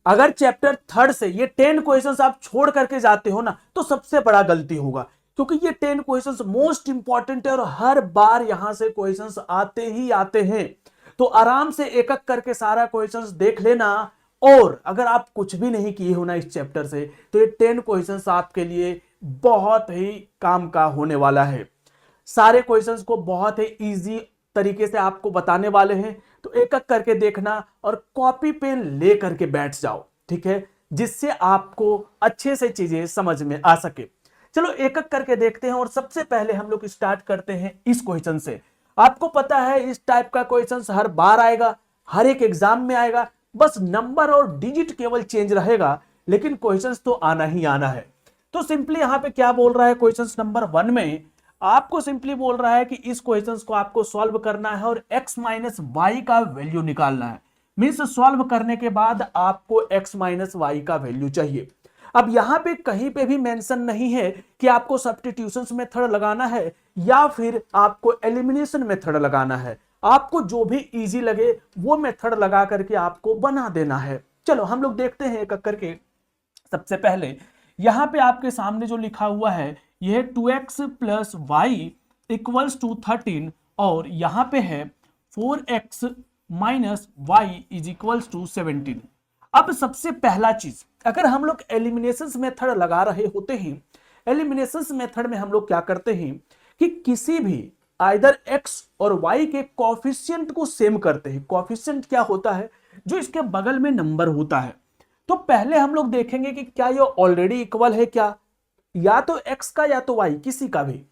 अगर chapter third से ये 10 क्वेश्चंस आप छोड़ करके जाते हो ना, तो सबसे बड़ा गलती होगा, क्योंकि ये 10 क्वेश्चंस मोस्ट इंपॉर्टेंट है और हर बार यहां से क्वेश्चंस आते ही आते हैं। तो आराम से एक एक करके सारा क्वेश्चंस देख लेना। और अगर आप कुछ भी नहीं किए हो ना इस चैप्टर से, तो ये 10 क्वेश्चंस आपके लिए बहुत ही काम का होने वाला है। सारे क्वेश्चंस को बहुत ही इजी तरीके से आपको बताने वाले हैं, तो एक एक करके देखना और कॉपी पेन ले करके बैठ जाओ, ठीक है, जिससे आपको अच्छे से चीजें समझ में आ सके। चलो एक एक करके देखते हैं और सबसे पहले हम लोग स्टार्ट करते हैं इस क्वेश्चन से। आपको पता है इस टाइप का क्वेश्चन हर बार आएगा, हर एक एग्जाम में आएगा, बस नंबर और डिजिट केवल चेंज रहेगा, लेकिन क्वेश्चन तो आना ही आना है। तो सिंपली यहां पे क्या बोल रहा है, क्वेश्चन नंबर 1 में आपको सिंपली बोल रहा है कि इस क्वेश्चन को आपको सॉल्व करना है और x माइनस वाई का वैल्यू निकालना है। मीन्स सॉल्व करने के बाद आपको x माइनस वाई का वैल्यू चाहिए। अब यहां पे कहीं पे भी मेंशन नहीं है कि आपको सब्स्टिट्यूशंस मेथड लगाना है या फिर आपको एलिमिनेशन मेथड लगाना है। आपको जो भी इजी लगे वो मेथड लगा करके आपको बना देना है। चलो हम लोग देखते हैं एक एक करके। सबसे पहले यहां पे आपके सामने जो लिखा हुआ है यह 2x plus y equals to 13 और यहां पे है 4x minus y is equals to 17। अब सबसे पहला चीज, अगर हम लोग एलिमिनेशन मेथड लगा रहे होते हैं, एलिमिनेशन मेथड में हम लोग क्या करते हैं कि किसी भी आइदर x और y के कोफिशिएंट को सेम करते हैं। कोफिशिएंट क्या होता है, जो इसके बगल में नंबर होता है। तो पहले हम लोग देखेंगे कि क्या ये ऑलरेडी इक्वल है क्या, या तो x का या तो y, किसी का भी।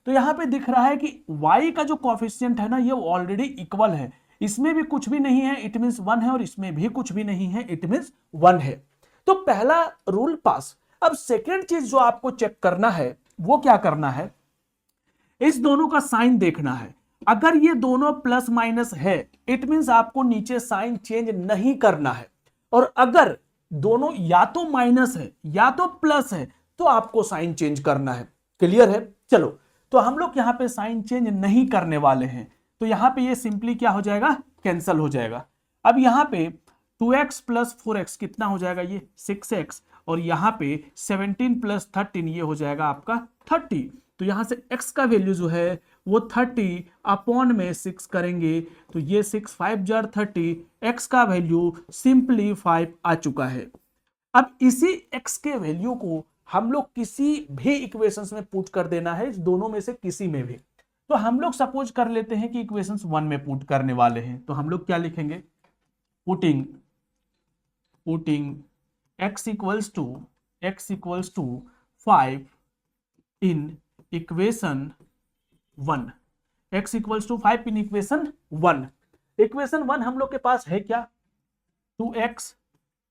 तो यहां पे दिख रहा है कि y का जो कोफिशिएंट है ना, ये ऑलरेडी इक्वल है, इसमें भी कुछ भी नहीं है, इट मींस 1 है, और इसमें भी कुछ भी नहीं है, इट मींस 1 है। तो पहला रूल पास। अब सेकेंड चीज जो आपको चेक करना है वो क्या करना है, इस दोनों का साइन देखना है। अगर ये दोनों प्लस माइनस है, इट मींस आपको नीचे साइन चेंज नहीं करना है। और अगर दोनों या तो माइनस है या तो प्लस है, तो आपको साइन चेंज करना है। क्लियर है? चलो, तो हम लोग यहां पे साइन चेंज नहीं करने वाले हैं, तो यहां पे ये सिंपली क्या हो जाएगा, कैंसल हो जाएगा। अब यहां पे 2x प्लस 4x कितना हो जाएगा, ये 6x, और यहां पे 17 प्लस 13 ये हो जाएगा आपका 30। तो यहां से x का वैल्यू जो है वो 30 अपॉन में 6 करेंगे, तो ये 6 5 जार 30, x का वैल्यू सिंपली 5 आ चुका है। अब इसी x के वैल्यू को हम लोग किसी भी इक्वेशंस में पुट कर देना है, इस दोनों में से किसी में भी। तो हम लोग सपोज कर लेते हैं कि इक्वेशंस 1 में पुट करने वाले हैं, तो हम लोग क्या लिखेंगे, putting x equals to 5 in equation 1। x equals to 5 in equation 1। Equation 1 हम लोग के पास है क्या, 2x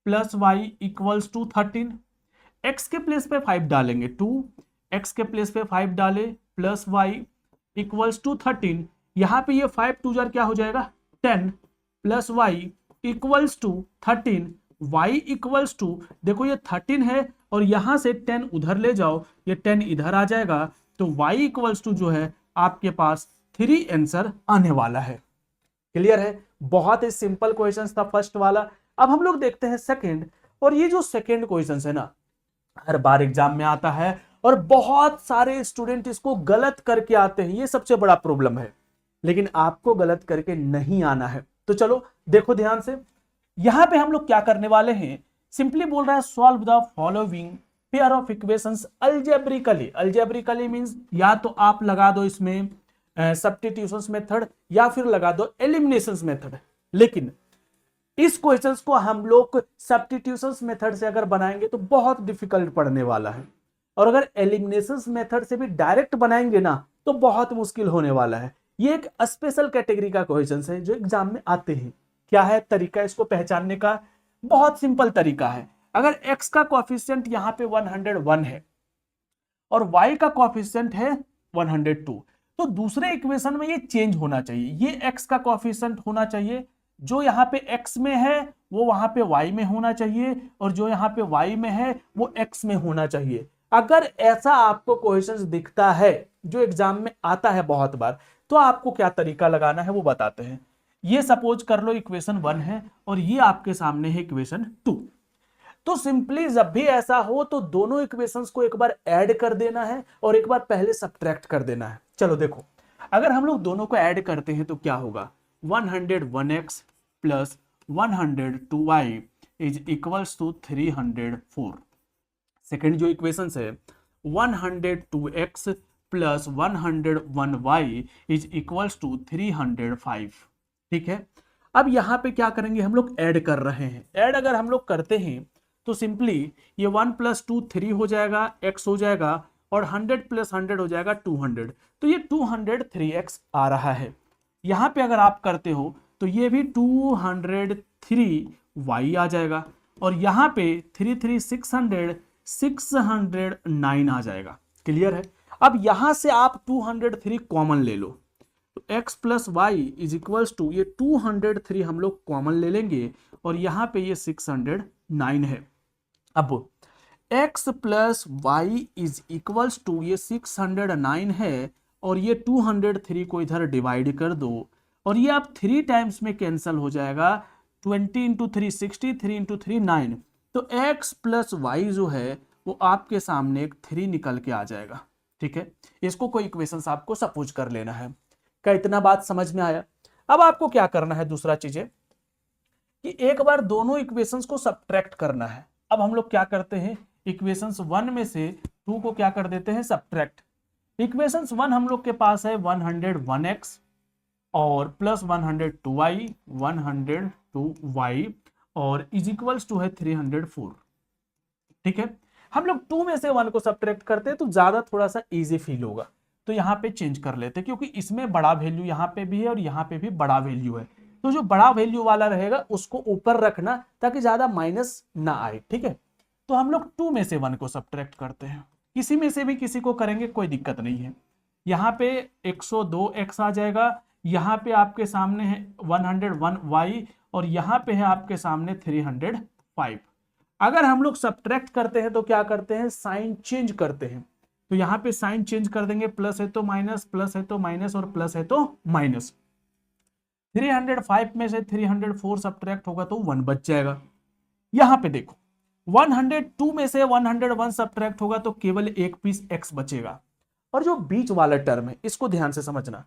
plus y equals to 13। x के प्लेस पे 5 डालेंगे, 2 x के प्लेस पे 5 डाले प्लस वाई इक्वल्स टू 13। यहां पे ये 5 2 जार क्या हो जाएगा 10 plus y equals to 13। y equals to, देखो ये 13 है और यहां से 10 उधर ले जाओ, ये 10 इधर आ जाएगा, तो y इक्वल्स टू जो है आपके पास 3 आंसर आने वाला है। क्लियर है? बहुत ही सिंपल क्वेश्चन था फर्स्ट वाला। अब हम लोग देखते हैं सेकंड, और ये जो सेकंड क्वेश्चन है ना, हर बार एग्जाम में आता है और बहुत सारे स्टूडेंट इसको गलत करके आते हैं, ये सबसे बड़ा प्रॉब्लम है। लेकिन आपको गलत करके नहीं आना है। तो चलो देखो ध्यान से, यहां पे हम लोग क्या करने वाले हैं, सिंपली बोल रहा है solve the following pair of equations algebraically. Algebraically means या तो आप लगा दो इसमें सब्स्टिट्यूशंस मेथड या फिर लगा दो एलिमिनेशंस मेथड। लेकिन इस क्वेश्चंस को हम लोग सब्स्टिट्यूशंस मेथड से अगर बनाएंगे तो बहुत डिफिकल्ट पड़ने वाला है, और अगर एलिमिनेशंस मेथड से भी डायरेक्ट बनाएंगे ना तो बहुत मुश्किल होने वाला है। ये एक स्पेशल कैटेगरी का क्वेश्चन है जो एग्जाम में आते हैं। क्या है तरीका इसको पहचानने का, बहुत सिंपल तरीका है। अगर x का कोएफिशिएंट यहां पे 101 है और y का कोएफिशिएंट है 102, तो दूसरे इक्वेशन में ये चेंज होना चाहिए। ये x का कोएफिशिएंट होना चाहिए, जो यहाँ पे x में है वो वहां पे y में होना चाहिए, और जो यहाँ पे y में है वो x में होना चाहिए। अगर ऐसा आपको क्वेश्चंस दिखता है जो एग्जाम में आता है बहुत बार, तो आपको क्या तरीका लगाना है वो बताते हैं। ये सपोज कर लो इक्वेशन 1 है और ये आपके सामने है इक्वेशन 2। तो सिंपली जब भी ऐसा हो तो दोनों इक्वेशंस को एक बार ऐड कर देना है और एक बार पहले सब्ट्रैक्ट कर देना है। चलो देखो, अगर हम लोग दोनों को ऐड करते हैं तो क्या होगा, 101x plus 102y is equals to 304। Second जो इक्वेशन है 102x plus 101y is equals to 305। ठीक है, अब यहां पे क्या करेंगे, हम लोग ऐड कर रहे हैं। ऐड अगर हम लोग करते हैं तो सिंपली ये 1 + 2 3 हो जाएगा, x हो जाएगा, और 100 + 100 हो जाएगा 200। तो ये 203x आ रहा है। यहां पे अगर आप करते हो तो ये भी 203y आ जाएगा, और यहां पे 3 600 609 आ जाएगा। क्लियर है। अब यहां से आप 203 कॉमन ले लो, तो x plus y is equals to ये 203 हम लोग कॉमन ले लेंगे, और यहां पे ये 609 है। अब x plus y is equals to ये 609 है, और ये 203 को इधर डिवाइड कर दो, और ये आप 3 टाइम्स में कैंसिल हो जाएगा। 20 × 3 60, 3 × 3 9। तो x प्लस वाई जो है वो आपके सामने एक 3 निकल के आ जाएगा। ठीक है, इसको कोई इक्वेशंस आपको सपोज कर लेना है। क्या इतना बात समझ में आया? अब आपको क्या करना है, दूसरा चीज है कि एक बार दोनों इक्वेशंस को सब्ट्रैक्ट करना है। अब हम लोग क्या करते हैं, इक्वेशंस 1 में से 2 को क्या कर देते हैं, सब्ट्रैक्ट। इक्वेशंस 1 हम लोग के पास है 101x और प्लस 102y 102y और इज इक्वल्स टू है 304। ठीक है, हम लोग 2 में से 1 को सब्ट्रैक्ट करते हैं तो ज्यादा थोड़ा सा इजी फील होगा, तो यहां पे चेंज कर लेते हैं, क्योंकि इसमें बड़ा वैल्यू यहां पे भी है और यहां पे भी बड़ा वैल्यू है। तो जो बड़ा वैल्यू वाला रहेगा उसको ऊपर रखना ताकि ज्यादा माइनस ना आए। ठीक है, तो हम लोग 2 में से 1 को सब्ट्रैक्ट करते हैं। किसी में से भी किसी को करेंगे कोई दिक्कत नहीं है। यहाँ पे 102x आ जाएगा, यहाँ पे आपके सामने है 101y और यहाँ पे है आपके सामने 305। अगर हम लोग सब्ट्रैक्ट करते हैं तो क्या करते हैं, साइन चेंज करते हैं। तो यहाँ पे साइन चेंज कर देंगे, प्लस है तो माइनस, प्लस है तो माइनस और प्लस है तो माइनस। 305 में से 304 सब्ट्रैक्ट होगा तो 1 बच जाएगा। यहां पे देखो 102 में से 101 सब्ट्रैक्ट होगा तो केवल एक पीस x बचेगा। और जो बीच वाला टर्म है इसको ध्यान से समझना।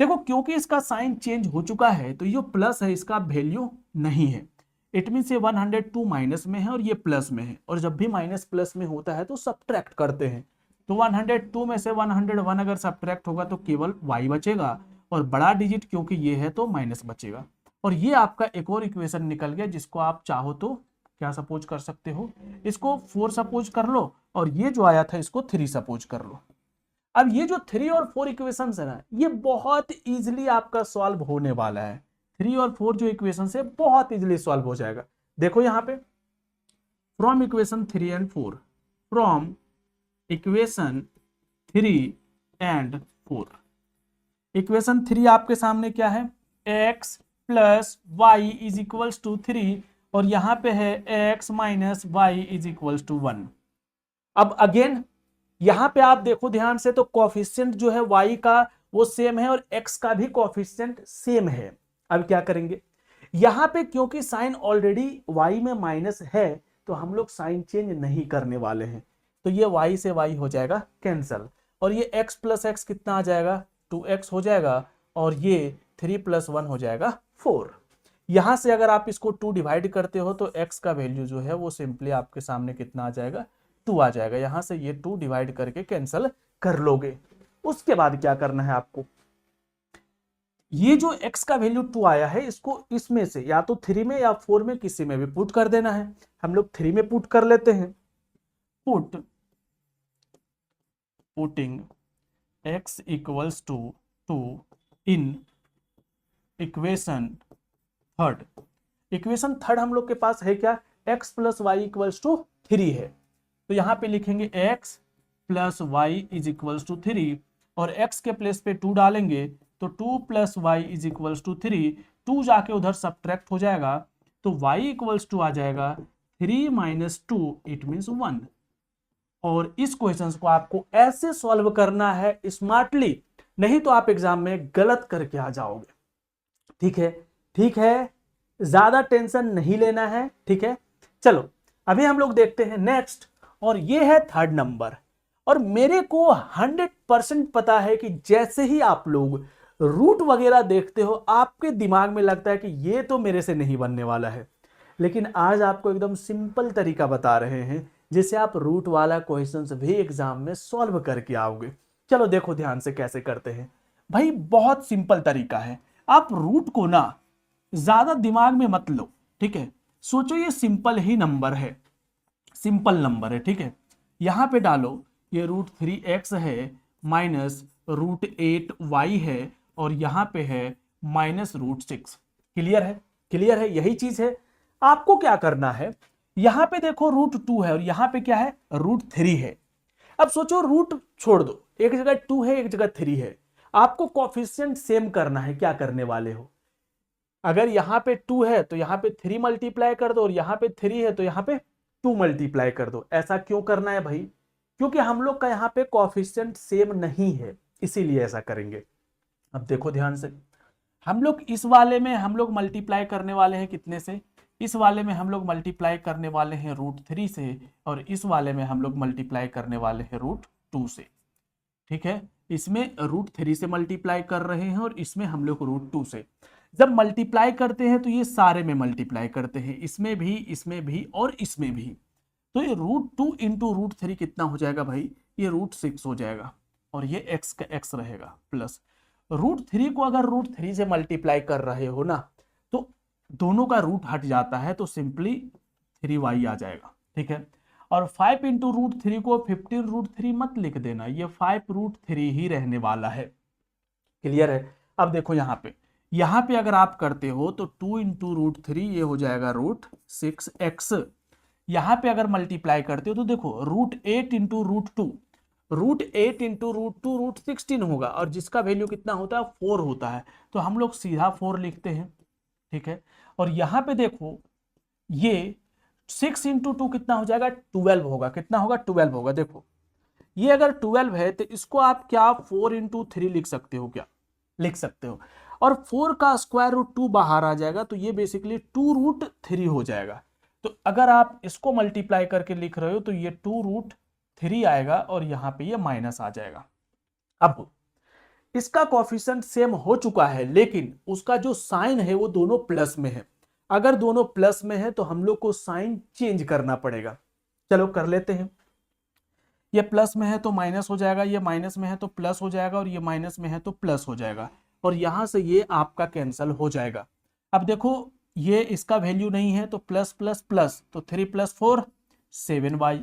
देखो क्योंकि इसका साइन चेंज हो चुका है तो ये प्लस है, इसका वैल्यू नहीं है। इट मीन से 102 माइनस में है और ये प्लस में है, और जब भी माइनस प्लस में होता है तो सब्ट्रैक्ट करते हैं। तो 102 में से 101 अगर सब्ट्रैक्ट होगा तो केवल y बचेगा, और बड़ा डिजिट क्योंकि ये है तो माइनस बचेगा। और ये आपका एक और इक्वेशन निकल गया, जिसको आप चाहो तो क्या सपोज कर सकते हो, इसको 4 सपोज कर लो, और ये जो आया था इसको 3 सपोज कर लो। अब ये जो 3 और 4 इक्वेशंस है ना, ये बहुत इजीली आपका सॉल्व होने वाला है। 3 और 4 जो इक्वेशंस है बहुत इजीली सॉल्व हो जाएगा। देखो यहाँ पे from equation 3 and 4, from equation 3 and 4। Equation 3 आपके सामने क्या है, x plus y is equals to 3, और यहां पे है x minus y is equals to 1। अब अगेन यहां पे आप देखो ध्यान से, तो कोफिशिएंट जो है y का वो सेम है और x का भी कोफिशिएंट सेम है। अब क्या करेंगे, यहां पे क्योंकि साइन ऑलरेडी y में माइनस है तो हम लोग साइन चेंज नहीं करने वाले हैं, तो ये y से y हो जाएगा कैंसल, और ये x प्लस एक्स कितना आ जाएगा, 2x हो जाएगा, और ये 3 + 1 हो जाएगा 4। यहां से अगर आप इसको 2 डिवाइड करते हो तो x का वैल्यू जो है वो सिंपली आपके सामने कितना आ जाएगा, 2 आ जाएगा। यहां से ये 2 डिवाइड करके कैंसल कर लोगे। उसके बाद क्या करना है आपको, ये जो x का वैल्यू 2 आया है इसको इसमें से या तो 3 में या 4 में किसी में भी पुट कर देना है। हम लोग 3 में पुट कर लेते हैं। Putting x equals to 2 in equation third. Equation third हम लोग के पास है क्या, x plus y equals to 3 है, तो यहां पे लिखेंगे x plus y is equals to 3, और x के प्लेस पे 2 डालेंगे तो 2 + y इज इक्वल्स टू 3। 2 जाके उधर सब्ट्रैक्ट हो जाएगा तो y इक्वल्स टू आ जाएगा 3 - 2, इट मीन्स 1। और इस क्वेश्चन को आपको ऐसे सॉल्व करना है स्मार्टली, नहीं तो आप एग्जाम में गलत करके आ जाओगे। ठीक है, ठीक है, ज्यादा टेंशन नहीं लेना है। ठीक है, चलो अभी हम लोग देखते हैं नेक्स्ट, और ये है थर्ड नंबर। और मेरे को 100% पता है कि जैसे ही आप लोग रूट वगैरह देखते हो आपके दिमाग में लगता है कि ये तो मेरे से नहीं बनने वाला है, लेकिन आज आपको एकदम सिंपल तरीका बता रहे हैं जिससे आप रूट वाला क्वेश्चंस भी एग्जाम में सॉल्व करके आओगे। चलो देखो ध्यान से कैसे करते हैं भाई, बहुत सिंपल तरीका है। आप रूट को ना ज्यादा दिमाग में मत लो, ठीक है। सोचो ये सिंपल ही नंबर है, सिंपल नंबर है, ठीक है। यहां पे डालो ये √3x है माइनस √8y है, और यहां पे है -√6। क्लियर है? क्लियर है? यही चीज है। आपको क्या करना है, यहां पे देखो √2 है और यहां पे क्या है, √3 है। अब सोचो रूट छोड़ दो, एक जगह 2 है एक जगह 3 है, आपको कोफिशिएंट सेम करना है। क्या करने वाले हो, अगर यहां पे 2 है तो यहां पे 3 मल्टीप्लाई कर दो, और यहां पे 3 है तो यहां पे 2 मल्टीप्लाई कर दो। ऐसा क्यों करना है भाई, क्योंकि हम लोग का यहां पे कोफिशिएंट सेम नहीं है, इसीलिए ऐसा करेंगे। अब देखो ध्यान से, हम लोग इस वाले में हम लोग मल्टीप्लाई करने वाले हैं कितने से, इस वाले में हम लोग मल्टीप्लाई करने वाले हैं √3 से, और इस वाले में हम लोग मल्टीप्लाई करने वाले हैं √2 से, ठीक है। इसमें √3 से मल्टीप्लाई कर रहे हैं और इसमें हम लोग √2 से। जब मल्टीप्लाई करते हैं तो ये सारे में मल्टीप्लाई करते हैं, इसमें भी और इसमें भी। तो ये √2 इंटू √3 कितना हो जाएगा भाई, ये √6 हो जाएगा, और ये x का x रहेगा प्लस √3 को अगर √3 से मल्टीप्लाई कर रहे हो ना तो दोनों का रूट हट जाता है, तो सिंपली 3y आ जाएगा, ठीक है। और 5 इंटू √3 को 15 √3 मत लिख देना, ये 5 √3 ही रहने वाला है। क्लियर है? अब देखो यहाँ पे अगर आप करते हो तो 2 इंटू √3 ये हो जाएगा √6x। यहाँ पे अगर मल्टीप्लाई करते हो तो देखो √8 इंटू √2, √8 इंटू √2 √16 होगा, और जिसका वैल्यू कितना होता है, 4 होता है, तो हम लोग सीधा 4 लिखते हैं, ठीक है। और यहाँ पे देखो ये 6 इंटू 2 कितना हो जाएगा, 12 होगा। कितना होगा, 12 होगा। देखो ये अगर 12 है तो इसको आप क्या 4 इंटू 3 लिख सकते हो, क्या लिख सकते हो, और 4 का स्क्वायर रूट 2 बाहर आ जाएगा, तो ये बेसिकली 2√3 हो जाएगा। तो अगर आप इसको मल्टीप्लाई करके लिख रहे हो तो ये 2√3 आएगा, और यहां पे ये माइनस आ जाएगा। अब इसका कोफिशिएंट सेम हो चुका है, लेकिन उसका जो साइन है वो दोनों प्लस में है। अगर दोनों प्लस में है तो हम लोग को साइन चेंज करना पड़ेगा। चलो कर लेते हैं। ये प्लस में है तो माइनस हो जाएगा, ये माइनस में है तो प्लस हो जाएगा, और ये माइनस में है तो प्लस हो जाएगा, और यहां से ये आपका कैंसिल हो जाएगा। अब देखो ये इसका वैल्यू नहीं है तो प्लस प्लस प्लस, तो 3 + 4 7y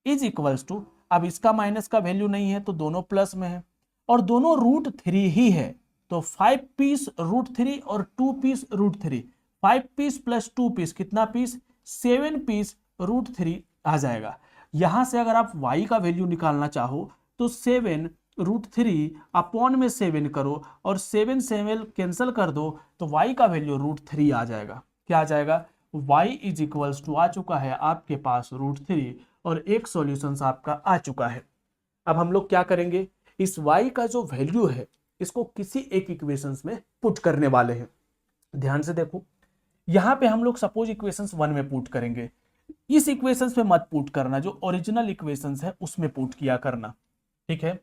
इज इक्वल्स टू, अब इसका माइनस का वैल्यू नहीं है तो दोनों प्लस में है, और दोनों √3 ही है, तो 5 पीस √3 और 2 पीस √3, 5 पीस प्लस 2 पीस कितना पीस, 7 पीस √3 आ जाएगा। यहां से अगर आप y का वैल्यू निकालना चाहो तो 7 √3 अपॉन में 7 करो, और 7 7 कैंसिल कर दो, तो y का वैल्यू √3 आ जाएगा। क्या आ जाएगा, y इज इक्वल्स टू आ चुका है आपके पास √3, और एक सॉल्यूशन आपका आ चुका है। अब हम लोग क्या करेंगे, इस y का जो वैल्यू है इसको किसी एक इक्वेशंस में पुट करने वाले हैं। ध्यान से देखो, यहां पे हम लोग सपोज इक्वेशंस 1 में पुट करेंगे, इस इक्वेशंस पे मत पुट करना, जो ओरिजिनल इक्वेशंस है उसमें पुट किया करना, ठीक है।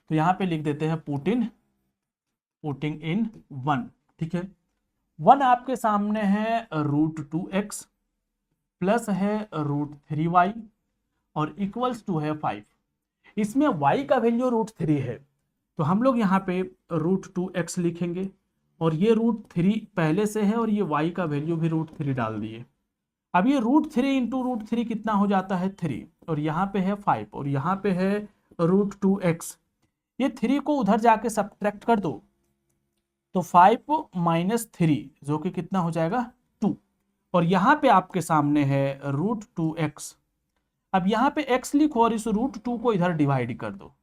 तो यहां पे लिख देते हैं पुटिंग इन 1, ठीक है। 1 आपके सामने है √2x प्लस है √3y और इक्वल्स टू है 5। इसमें y का वैल्यू √3 है, तो हम लोग यहाँ पे √2x लिखेंगे, और ये √3 पहले से है, और ये y का वैल्यू भी √3 डाल दिए। अब ये √3 इंटू √3 कितना हो जाता है, 3, और यहाँ पे है 5, और यहाँ पे है √2x। ये 3 को उधर जाके सब्ट्रैक्ट कर दो, तो 5 - 3 जो कि कितना हो जाएगा, 2, और यहाँ पे आपके सामने है √2x। अब यहाँ पे x लिखो और इस √2 को इधर डिवाइड कर दो,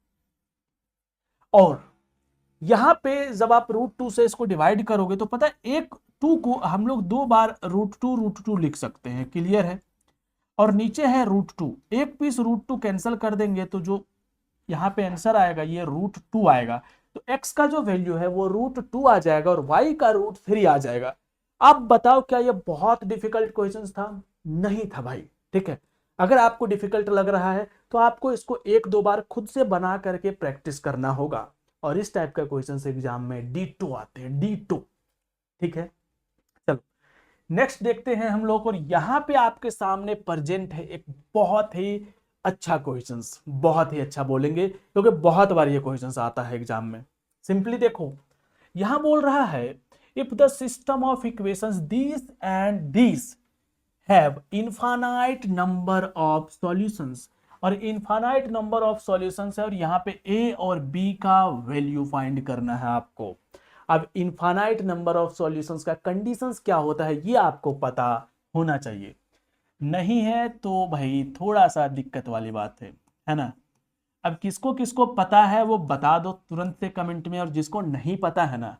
और यहाँ पे जब आप √2 से इसको डिवाइड करोगे तो पता है एक 2 को हम लोग 2 बार √2 लिख सकते हैं। क्लियर है? और नीचे है √2, एक पीस √2 कैंसिल कर देंगे तो जो यहाँ पे आंसर आएगा ये √2 आएगा। तो x का जो वैल्यू है वो √2 आ जाएगा, और y का √3 आ जाएगा। आप बताओ क्या ये बहुत डिफिकल्ट क्वेश्चन था? नहीं था भाई, ठीक है। अगर आपको डिफिकल्ट लग रहा है तो आपको इसको एक दो बार खुद से बना करके प्रैक्टिस करना होगा, और इस टाइप का क्वेश्चन एग्जाम में D2 आते हैं, D2। ठीक है, चलो नेक्स्ट देखते हैं हम लोग। और यहां पे आपके सामने प्रेजेंट है एक बहुत ही अच्छा क्वेश्चंस, बहुत ही अच्छा बोलेंगे क्योंकि बहुत बार ये क्वेश्चंस आता है एग्जाम में। सिंपली देखो, यहां बोल रहा है if the system of equations this and this have infinite number of solutions, और इनफाइनाइट नंबर ऑफ सॉल्यूशंस है, और यहाँ पे ए और बी का वैल्यू फाइंड करना है आपको। अब इनफाइनाइट नंबर ऑफ सॉल्यूशंस का कंडीशंस क्या होता है ये आपको पता होना चाहिए, नहीं है तो भाई थोड़ा सा दिक्कत वाली बात है ना। अब किसको किसको पता है वो बता दो तुरंत से कमेंट में, और जिसको नहीं पता है ना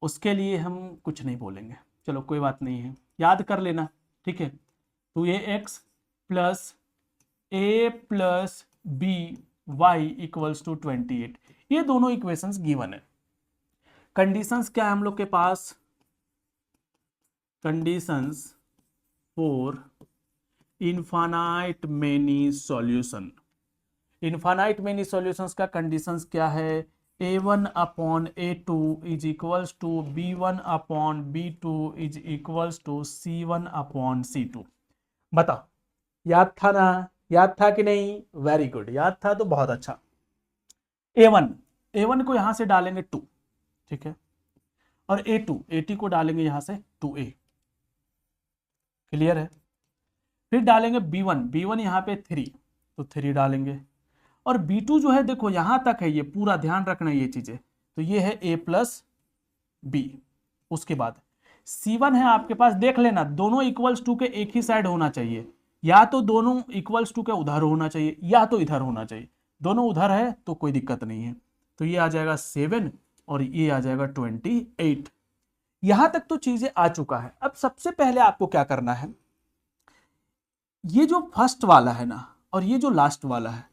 उसके लिए हम कुछ नहीं बोलेंगे। चलो कोई बात नहीं है, याद कर लेना। ठीक है, तो ये x plus a plus b y equals to 28, ये दोनों इक्वेशंस गिवन है। कंडीशंस क्या है हम लोग के पास, conditions for infinite many solution. Infinite many solutions का कंडीशंस क्या है, a1 upon a2 is equals to b1 upon b2 is equals to c1 upon c2। बताओ याद था ना, याद था कि नहीं? वेरी गुड, याद था तो बहुत अच्छा। a1 को यहां से डालेंगे 2, ठीक है, और a2 को डालेंगे यहां से 2a, क्लियर है। फिर डालेंगे b1 यहां पे 3, तो 3 डालेंगे, और b2 जो है देखो यहां तक है, ये पूरा ध्यान रखना ये चीजें, तो ये है a प्लस बी। उसके बाद c1 है आपके पास, देख लेना दोनों इक्वल्स टू के एक ही साइड होना चाहिए, या तो दोनों इक्वल्स टू के उधर होना चाहिए या तो इधर होना चाहिए। दोनों उधर है तो कोई दिक्कत नहीं है, तो ये आ जाएगा 7 और ये आ जाएगा 28। यहां तक तो चीजें आ चुका है। अब सबसे पहले आपको क्या करना है, ये जो फर्स्ट वाला है ना और ये जो लास्ट वाला है,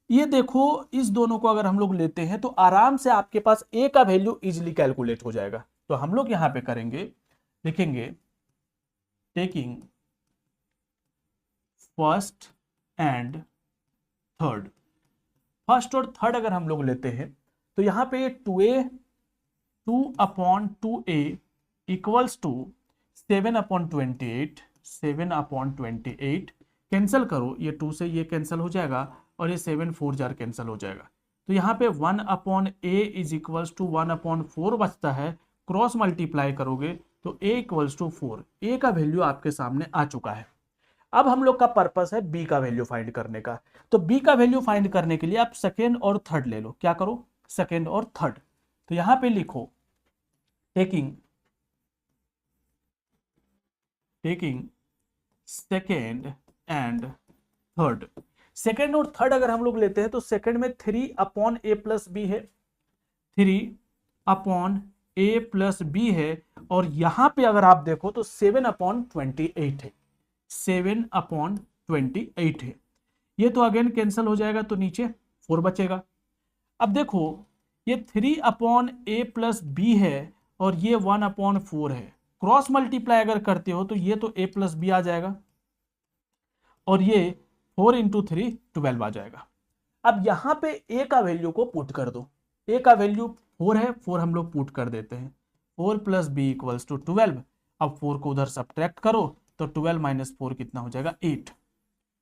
ये देखो इस दोनों को अगर हम लोग लेते हैं तो आराम से आपके पास ए का वैल्यू इजीली कैलकुलेट हो जाएगा। तो हम लोग यहां पे करेंगे, लिखेंगे taking first and third. First और थर्ड अगर हम लोग लेते हैं तो यहां पे 2 upon 2a equals to 7 upon 28, 7 upon 28 cancel करो, ये 2 से ये कैंसिल हो जाएगा और ये 7 4 जार कैंसिल हो जाएगा। तो यहाँ पे 1 upon a is equals to 1 upon 4 बचता है, क्रॉस मल्टीप्लाई करोगे तो a इक्वल्स टू 4। ए का वैल्यू आपके सामने आ चुका है। अब हम लोग का पर्पस है बी का वैल्यू फाइंड करने का। तो बी का वैल्यू फाइंड करने के लिए आप सेकेंड और थर्ड ले लो। क्या करो, सेकेंड और थर्ड। तो यहां पे लिखो taking second and third. Second और थर्ड अगर हम लोग लेते हैं तो सेकेंड में 3 अपॉन ए प्लस बी है, 3 अपॉन ए प्लस बी है, और यहां पे अगर आप देखो तो 7 अपॉन 28 है, 7 अपॉन 28 है। ये तो अगेन कैंसिल हो जाएगा तो नीचे 4 बचेगा। अब देखो ये 3 अपॉन ए प्लस बी है और ये 1 अपॉन 4 है, क्रॉस मल्टीप्लाई अगर करते हो तो ये तो a प्लस बी आ जाएगा और ये 4 इंटू 3 12 आ जाएगा। अब यहां पे a का वैल्यू को पुट कर दो, a का वैल्यू 4 है, 4 हम लोग पुट कर देते हैं, 4 प्लस बी इक्वल्स टू 12। अब 4 को उधर सब्ट्रैक्ट करो तो 12 माइनस 4 कितना हो जाएगा, 8।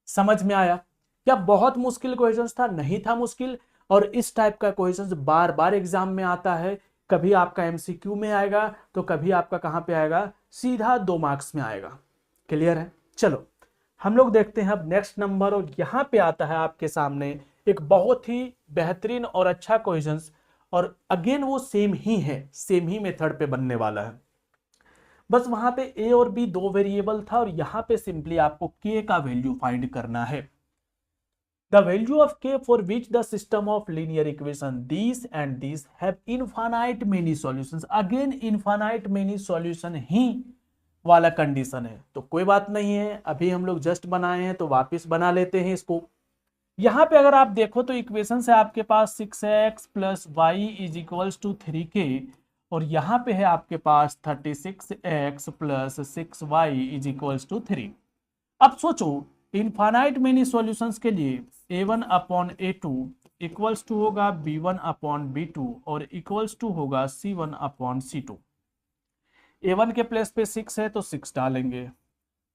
समझ में आया क्या? बहुत मुश्किल क्वेश्चन था? नहीं था मुश्किल। और इस टाइप का क्वेश्चन बार बार एग्जाम में आता है, कभी आपका एमसीक्यू में आएगा तो कभी आपका कहां पे आएगा, सीधा 2 मार्क्स में आएगा। क्लियर है? चलो हम लोग देखते हैं अब नेक्स्ट नंबर, और यहां पे आता है आपके सामने एक बहुत ही बेहतरीन और अच्छा क्वेश्चन, और अगेन वो सेम ही है, सेम ही मेथड पे बनने वाला है। बस वहां पे ए और बी 2 वेरिएबल था और यहां पे सिंपली आपको के का वैल्यू फाइंड करना है। The value of k for which the system of linear equation these and these have infinite many solutions, again infinite many solution ही वाला कंडीशन है। तो कोई बात नहीं है, अभी हम लोग जस्ट बनाए हैं तो वापस बना लेते हैं इसको। यहां पे अगर आप देखो तो इक्वेशन है आपके पास 6x plus y is equals to 3k, और यहां पे है आपके पास 36x plus 6y is equals to 3। अब सोचो इनफाइनाइट मेनी सॉल्यूशंस के लिए a1 upon a2 equals to होगा b1 अपॉन b2 और इक्वल्स टू होगा c1 अपॉन c2। a1 के प्लेस पे 6 है तो 6 डालेंगे,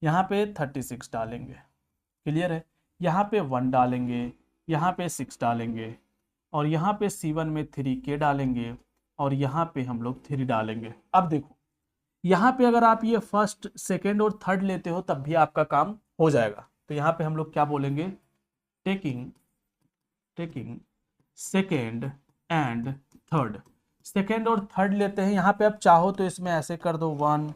यहाँ पे 36 डालेंगे, क्लियर है। यहाँ पे 1 डालेंगे, यहाँ पे 6 डालेंगे और यहाँ पे c1 में 3k डालेंगे और यहाँ पे हम लोग 3 डालेंगे। अब देखो यहाँ पे अगर आप ये फर्स्ट सेकेंड और थर्ड लेते हो तब भी आपका काम हो जाएगा। तो यहाँ पे हम लोग क्या बोलेंगे, taking second and third. Second और थर्ड लेते हैं, यहाँ पे आप चाहो तो इसमें ऐसे कर दो 1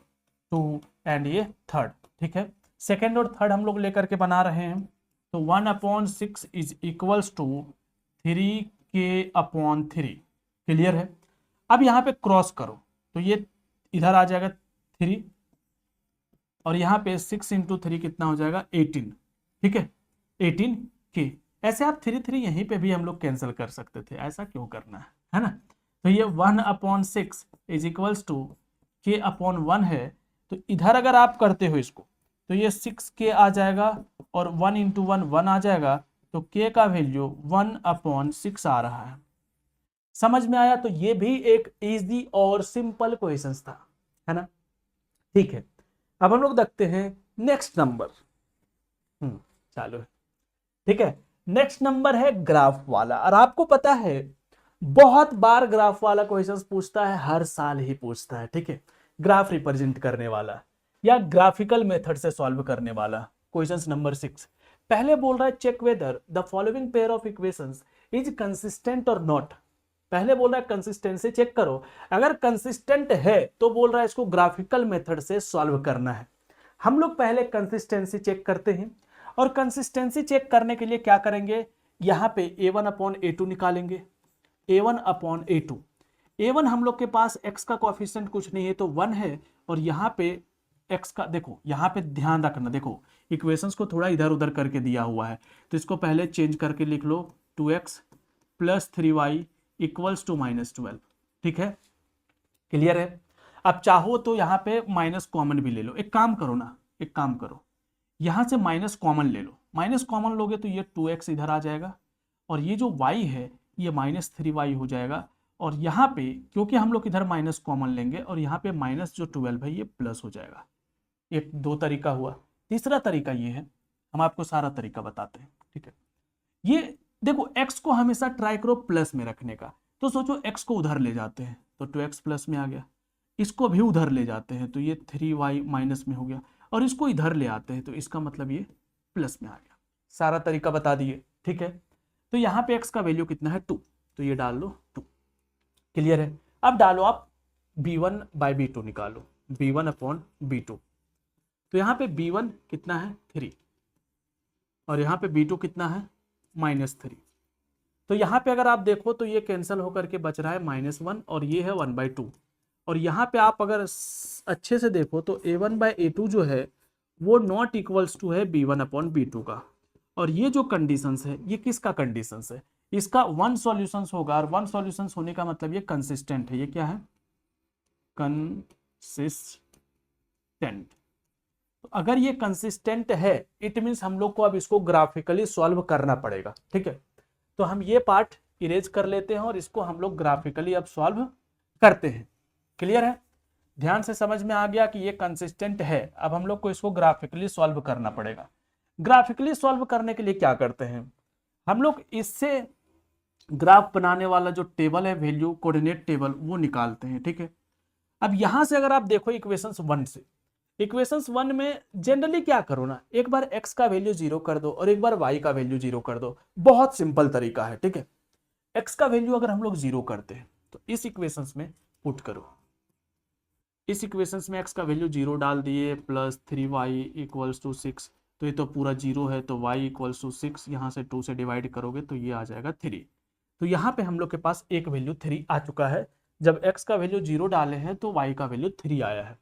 2 एंड ये थर्ड, ठीक है। सेकेंड और थर्ड हम लोग लेकर के बना रहे हैं, तो 1/6 is equals to 3k/3, clear है। अब यहाँ पे क्रॉस करो तो ये इधर आ जाएगा 3 और यहाँ पे 6 × 3 कितना हो जाएगा 18, ठीक है 18k। ऐसे आप 3 यहीं पे भी हम लोग कैंसिल कर सकते थे, ऐसा क्यों करना है ना। तो ये 1/6 इज इक्वल्स टू k/1 है, तो इधर अगर आप करते हो इसको तो ये 6k आ जाएगा और 1 × 1 1 आ जाएगा, तो k का वैल्यू 1/6 आ रहा है। समझ में आया। तो ये भी एक इजी और सिंपल क्वेश्चंस था, है ना, ठीक है। अब हम लोग देखते हैं नेक्स्ट नंबर, चालू है, ठीक है। नेक्स्ट नंबर है ग्राफ वाला, और आपको पता है बहुत बार ग्राफ वाला क्वेश्चंस पूछता है, हर साल ही पूछता है, ठीक है। ग्राफ रिप्रेजेंट करने वाला या ग्राफिकल मेथड से सॉल्व करने वाला। क्वेश्चंस नंबर 6 पहले बोल रहा है check whether the following pair of equations is consistent और नॉट। पहले बोल रहा है कंसिस्टेंसी चेक करो, अगर कंसिस्टेंट है तो बोल रहा है इसको ग्राफिकल मेथड से सॉल्व करना है। हम लोग पहले कंसिस्टेंसी चेक करते हैं, और कंसिस्टेंसी चेक करने के लिए क्या करेंगे, यहां पे a1/a2 निकालेंगे, a1/a2। a1 हम लोग के पास x का कोएफिशिएंट कुछ नहीं है तो 1 है, और यहाँ पे x का देखो, यहाँ पे ध्यान रखना, देखो इक्वेशंस को थोड़ा इधर उधर करके दिया हुआ है, तो इसको पहले चेंज करके लिख लो 2x + 3y = -12, ठीक है, क्लियर है। अब चाहो तो यहाँ पे माइनस कॉमन भी ले लो, एक काम करो ना, एक काम करो यहां से माइनस कॉमन ले लो, माइनस कॉमन लोगे तो ये 2x इधर आ जाएगा और ये जो y है ये -3y हो जाएगा, और यहाँ पे क्योंकि हम लोग इधर माइनस कॉमन लेंगे और यहाँ पे माइनस जो 12 है ये प्लस हो जाएगा। एक दो तरीका हुआ। तीसरा तरीका ये है, हम आपको सारा तरीका बताते हैं, ठीक है। ये देखो x को हमेशा ट्राई करो प्लस में रखने का, तो सोचो x को उधर ले जाते हैं तो 2x प्लस में आ गया, इसको भी उधर ले जाते हैं तो ये 3y माइनस में हो गया, और इसको इधर ले आते हैं तो इसका मतलब ये प्लस में आ गया। सारा तरीका बता दिए, ठीक है। तो यहाँ पे x का वैल्यू कितना है 2, तो ये डाल लो 2, क्लियर है। अब डालो आप b1/b2 निकालो, b1/b2, तो यहाँ पे b1 कितना है 3 और यहाँ पे b2 कितना है -3, तो यहाँ पे अगर आप देखो तो ये कैंसिल होकर के बच रहा है -1 और ये है 1/2, और यहाँ पे आप अगर अच्छे से देखो तो a1/a2 जो है वो नॉट इक्वल्स टू है b1/b2 का, और ये जो कंडीशंस है ये किसका कंडीशंस है, इसका 1 सॉल्यूशंस होगा, और 1 सॉल्यूशंस होने का मतलब ये कंसिस्टेंट है, ये क्या है कंसिस्टेंट। तो अगर ये कंसिस्टेंट है इट मीन्स हम लोग को अब इसको ग्राफिकली सॉल्व करना पड़ेगा, ठीक है। तो हम ये पार्ट इरेज कर लेते हैं और इसको हम लोग ग्राफिकली अब सॉल्व करते हैं, क्लियर है। ध्यान से समझ में आ गया कि ये कंसिस्टेंट है, अब हम लोग को इसको ग्राफिकली सॉल्व करना पड़ेगा। ग्राफिकली सॉल्व करने के लिए क्या करते हैं हम लोग, इससे ग्राफ बनाने वाला जो टेबल है वैल्यू कोऑर्डिनेट टेबल वो निकालते हैं, ठीक है। अब यहां से अगर आप देखो इक्वेशंस 1 से, इक्वेशंस 1 में जनरली क्या करो ना, एक बार x का वैल्यू 0 कर दो और एक बार y का वैल्यू 0 कर दो, बहुत सिंपल तरीका है, ठीक है। x का वैल्यू अगर हम लोग 0 करते हैं तो इस इक्वेशंस में पुट करो, इस इक्वेशंस में x का वैल्यू 0 डाल दिए +3y = 6, तो ये तो पूरा 0 है, तो y = 6, यहाँ से 2 से डिवाइड करोगे तो ये आ जाएगा 3। तो यहाँ पे हम लोग के पास एक वैल्यू 3 आ चुका है, जब x का वैल्यू 0 डाले हैं तो y का वैल्यू 3 आया है।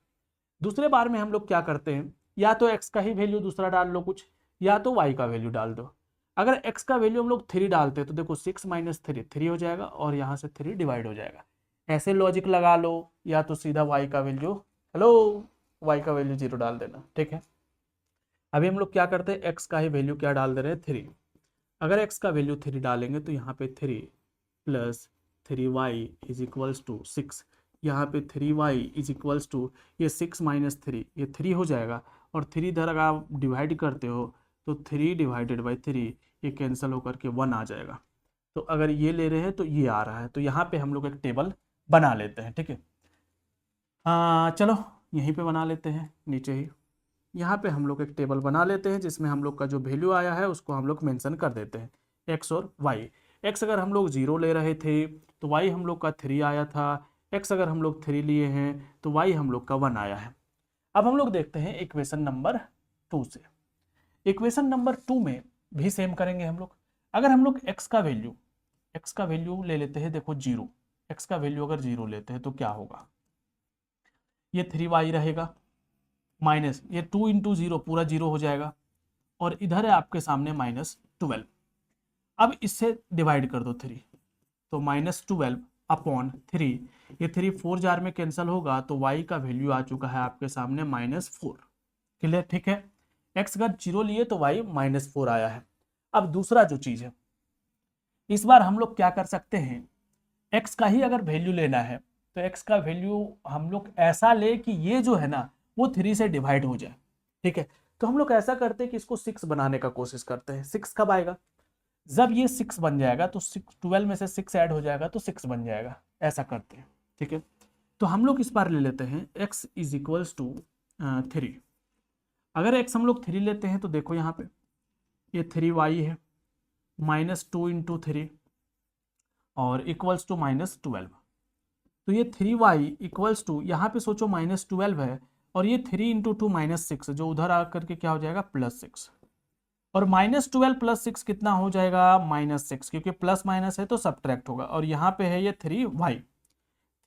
दूसरे बार में हम लोग क्या करते हैं, या तो x का ही वैल्यू दूसरा डाल लो कुछ, या तो y का वैल्यू डाल दो। अगर x का वैल्यू हम लोग 3 डालते हैं तो देखो 6 - 3 3 हो जाएगा, और यहाँ से 3 डिवाइड हो जाएगा। ऐसे लॉजिक लगा लो, या तो सीधा y का वैल्यू 0 डाल देना, ठीक है। अभी हम लोग क्या करते हैं, x का ही वैल्यू क्या डाल दे रहे हैं, 3। अगर x का वैल्यू 3 डालेंगे तो यहाँ पे 3 plus 3y is equals to 6। यहाँ पे 3y इज इक्वल्स टू ये 6 माइनस 3, ये 3 हो जाएगा, और 3 इधर अगर आप डिवाइड करते हो तो 3 डिवाइडेड बाई 3 ये कैंसिल होकर के 1 आ जाएगा। तो अगर ये ले रहे हैं तो ये आ रहा है, तो यहाँ पे हम लोग एक टेबल बना लेते हैं, ठीक है। चलो यहीं पे बना लेते हैं, नीचे ही यहाँ पे हम लोग एक टेबल बना लेते हैं जिसमें हम लोग का जो वैल्यू आया है उसको हम लोग मेंशन कर देते हैं, x और y। x अगर हम लोग 0 ले रहे थे तो y हम लोग का 3 आया था, x अगर हम लोग 3 लिए हैं तो y हम लोग का 1 आया है। अब हम लोग देखते हैं इक्वेशन नंबर 2 से। इक्वेशन नंबर 2 में भी सेम करेंगे हम लोग। अगर हम लोग x का वैल्यू ले लेते हैं, देखो 0, x का वैल्यू अगर 0 लेते हैं तो क्या होगा, ये 3y रहेगा, माइनस ये 2 इंटू 0 पूरा 0 हो जाएगा, और इधर है आपके सामने -12। अब इससे डिवाइड कर दो 3, तो -12 अपॉन 3, ये 3 4 जार में कैंसिल होगा, तो y का वैल्यू आ चुका है आपके सामने -4। क्लियर, ठीक है। x अगर 0 लिए तो y -4 आया है। अब दूसरा जो चीज है, इस बार हम लोग क्या कर सकते हैं, x का ही अगर वैल्यू लेना है तो x का वैल्यू हम लोग ऐसा ले कि ये जो है ना वो 3 से डिवाइड हो जाए, ठीक है। तो हम लोग ऐसा करते हैं कि इसको 6 बनाने का कोशिश करते हैं। 6 कब आएगा, जब ये 6 बन जाएगा तो 12 में से 6 ऐड हो जाएगा तो 6 बन जाएगा, ऐसा करते हैं, ठीक है। तो हम लोग इस बार ले लेते हैं x इज इक्वल्स टू 3। अगर x हम लोग 3 लेते हैं तो देखो यहाँ पे ये 3y है, -2 इंटू 3 और इक्वल्स टू -12। तो ये 3y इक्वल्स टू, यहाँ पे सोचो -12 है, और ये 3 इंटू 2 -6 जो उधर आकर के क्या हो जाएगा, +6। और -12 + 6 कितना हो जाएगा, -6, क्योंकि प्लस माइनस है तो सब्ट्रैक्ट होगा, और यहाँ पे है ये 3y।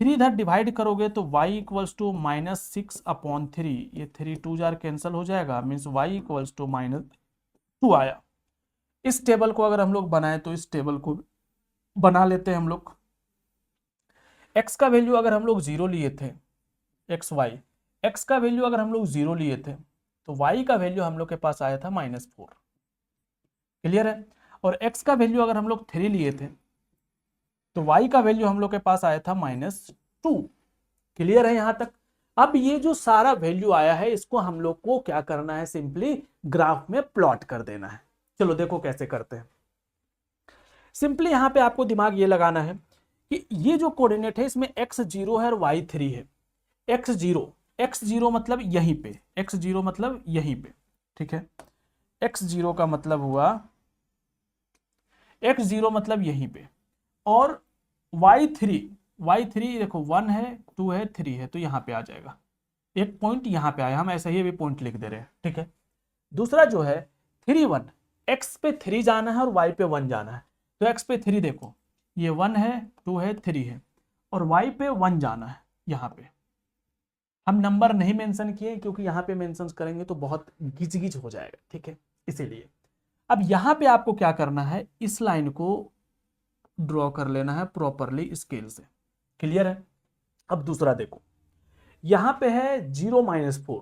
3 इधर डिवाइड करोगे तो y इक्वल्स टू -6 अपॉन 3, ये 3 2 जार कैंसिल हो जाएगा, मीन्स y इक्वल्स टू -2 आया। इस टेबल को अगर हम लोग बनाए तो इस टेबल को बना लेते हैं हम लोग। x का वैल्यू अगर हम लोग 0 लिए थे, x का वैल्यू अगर हम लोग 0 लिए थे तो y का वैल्यू हम लोग के पास आया था -4। क्लियर है। और x का वैल्यू अगर हम लोग 3 लिए थे तो y का वैल्यू हम लोग के पास आया था -2। क्लियर है यहां तक। अब ये जो सारा वैल्यू आया है इसको हम लोग को क्या करना है, सिंपली ग्राफ में प्लॉट कर देना है। चलो देखो कैसे करते हैं। सिंपली यहां पे आपको दिमाग ये लगाना है कि ये जो कोऑर्डिनेट है इसमें x0 है और y3 है। x0 मतलब यहीं पे, x0 मतलब यहीं पे, ठीक है। x0 का मतलब हुआ, x0 मतलब यहीं पे, और y3 देखो 1 है 2 है 3 है तो यहां पे आ जाएगा, एक पॉइंट यहां पे आया, हम ऐसे ही भी पॉइंट लिख दे रहे हैं, ठीक है। दूसरा जो है 3 1, x पे 3 जाना है और y पे 1 जाना है, तो x पे 3 देखो ये 1 है 2 है 3 है, और y पे 1 जाना है। यहाँ पे हम नंबर नहीं मेंशन किए क्योंकि यहाँ पे मेंशन करेंगे तो बहुत गिज गिज हो जाएगा, ठीक है, इसीलिए। अब यहाँ पे आपको क्या करना है, इस लाइन को ड्रॉ कर लेना है प्रॉपरली स्केल से। क्लियर है। अब दूसरा देखो, यहाँ पे है 0 -4,